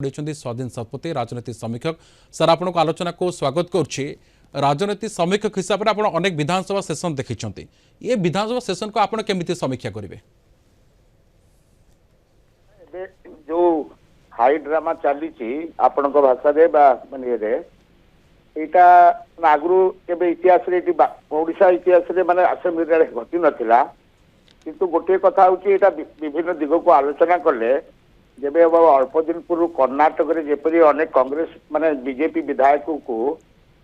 स्वाधीन शतपथी राजनीति समीक्षक सर आपन को आलोचना को स्वागत करुच्ची। राजनीति समीक्षक हिसाब से आप अनेक विधानसभा सेशन देखी ये विधानसभा सेशन को आपन केमिति समीक्षा करेंगे? जो हाई ड्रामा चली आपण भाषा रे माने एटा आगु के इतिहास ओडिशा इतिहास माने असेंबली घटी नाला किंतु गोटे कथा हूँ यहाँ विभिन्न दिग को आलोचना कले जब अल्प दिन पूर्व कर्णाटक रे जेपरी अनेक कांग्रेस माने बीजेपी विधायक को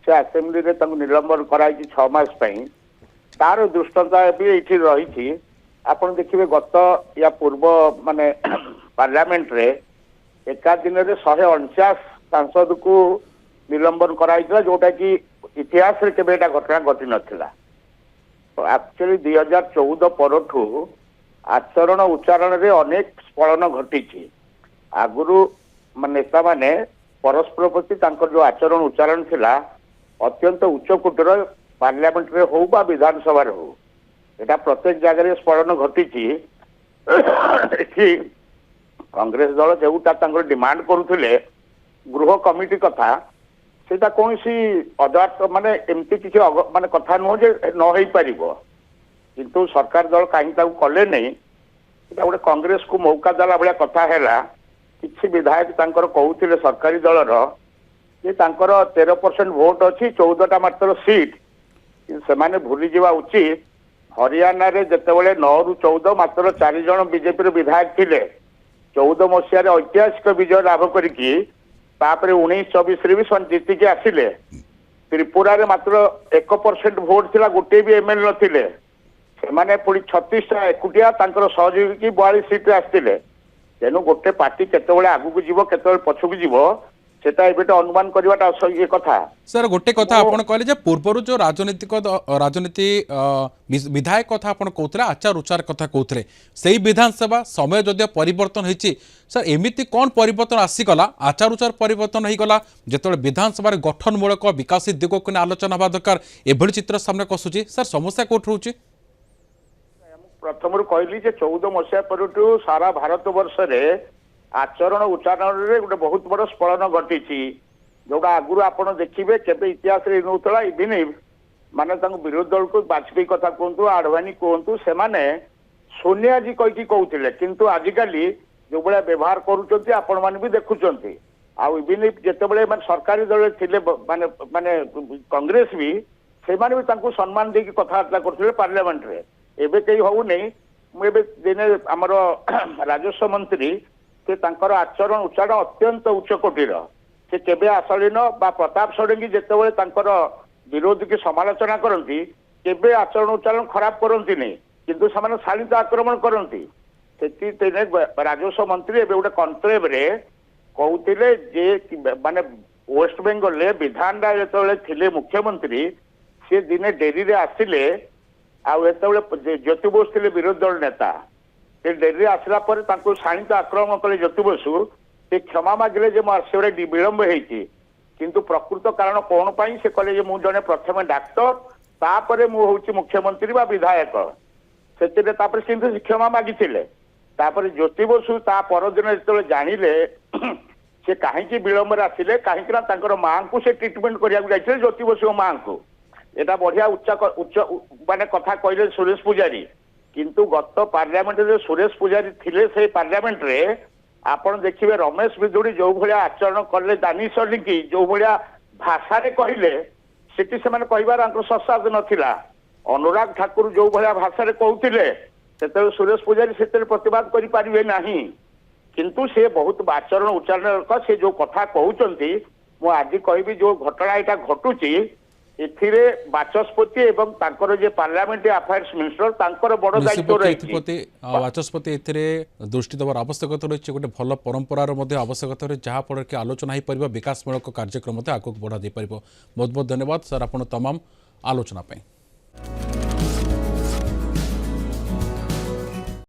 से असेंबली रे निलंबन कराई 6 मास तार दृष्टांत भी ये रही। आप देखिए गत या पूर्व माने पार्लियामेंट रे एका दिन रे 149 सांसद को निलंबन कराई जोटा कि इतिहास रे केबे एटा घटना घटी नथिला। एक्चुअली 2014 परठू आचरण उच्चारण रे अनेक स्खलन घटी आगुरु नेता माने परस्पर प्रति जो आचरण उच्चारण थिला अत्यंत उच्च कोटर पार्लियामेंट रे हो बा विधानसभा रे हो एटा प्रत्येक जगह स्खलन घटी कांग्रेस दल जोटा डिमांड करुले गृह कमिटी कथा सेटा कौन सी अदालत माने एमती किसी माने कथा नुह जे न हो पार किंतु सरकार दल कहीं कले नहीं गोटे कांग्रेस को मौका देला भाया कथा है किसी विधायक कहते सरकारी दलर ये 13% भोट अच्छी 14टा मात्र सीट से भूली जावा उचित। हरियाणा रे जितेबाला 9 रु 14 मात्र 4 जन बीजेपी विधायक थिले 14 मसीह ऐतिहासिक विजय लाभ करके 19-24 भी जीतिकी आसिले। त्रिपुरा रे मात्र 1% भोट थिला गोटे भी एमएलए नथिले से पुणी 36टा एकुटिया सहयोगी 42 सीट आसते तेणु गोटे पार्टी केतबेले आगु जीव केतबेले पछकु जीव सेटा एबे अनुमान करवाटा ये कथा। सर गोटे कथा आपण कहले जे पूर्वरु जो राजनीति विधायक कथा आपण कहउतले आचार उचार कथा कहउतले सेही विधानसभा समय जदि परिवर्तन होईची सर एमिति कोन परिवर्तन आसीगला आचार उचार परिवर्तन होई गला जेतबेले विधानसभा रे गठनमूलक विकासित दिगो को आलोचना बा दरकार एभली चित्र सामने कसुची सर समस्या कोठ रहउची? प्रथम कहली 14 मसीहा पर सारा भारत वर्ष रे आचरण उच्चारण रे गोटे बहुत बड़ स्खलन घटी जोटा आगुरी आपड़ देखिए केबे इतिहास रे नौतला इवन माने विरोधी दल को वाजपेयी कथा कहतु आडवाणी कहतु से सोनिया जी कहीकि कहते किंतु आजिकल जो भाया व्यवहार करुँच आपण मैंने भी देखुंत आवन जिते सरकारी दल थे माने माने कांग्रेस भी से भी सम्मान देकी कथबार्ता करते पार्लियामेंट रे एबे कहीं होनी मुझे दिने आमर राजस्व मंत्री से आचरण उच्चारण अत्यंत उच्च कोटीर से केबे आसलीन बा प्रताप षडंगी जितेबाला विरोधी की समालोचना करती केबे आचरण उच्चारण खराब करती नहीं किंतु से शालित आक्रमण करती से राजस्व मंत्री एबे गोटे कनक्लेव रे कहते जे माने वेस्ट बेंगल विधान जो थे मुख्यमंत्री सी दिने डेरी रे आसिले आते ज्योति बोस थे विरोधी दल नेता से डेरी आसला शाणित आक्रमण कले ज्योति बसु से क्षमा मागिले से विलंब होती किंतु प्रकृत कारण कौन पाई से कहले मुझे जड़े प्रथम डाक्तर तापर मुझे मुख्यमंत्री बा विधायक से क्षमा मागी ज्योति बसु ता परदिन जो जानिले से कहीं विलंब आसिले कहीं माँ को से ट्रिटमेंट करने ज्योति बसु माँ को एटा बढ़िया उच्च माने कथा कहले सुरेश पुजारी किंतु गत पार्लियामेंट रे सुरेश पुजारी थिले से पार्लियामेंट रे आपण देखिए रमेश विदुड़ी जो भाया आचरण कले दानिश लिंकी जो भाया भाषा रे कहले सेठी से माने कहबार ससाद नथिला अनुराग ठाकुर जो भाया भाषा रे कहउतिले सेते सुरेश पुजारी सेते प्रतिवाद करि पारिबे नाही किंतु से बहुत आचरण उच्चारण से जो कथा कहउचंती मु आज कहबी जो घटना एटा घटुची एथिरे बाचस्पति एवं तांकर जे पार्लियामेंट अफेयर्स मिनिस्टर तांकर बड़ दायित्व रही बाचस्पति एथिरे दृष्टि देवार आवश्यकता रही गोटे भल परंपरार आवश्यकता रही जहाँ फल कि आलोचना हो पार विकासमूलक कार्यक्रम आगे बढ़ा दे पार। बहुत बहुत धन्यवाद सर आप तमाम आलोचना।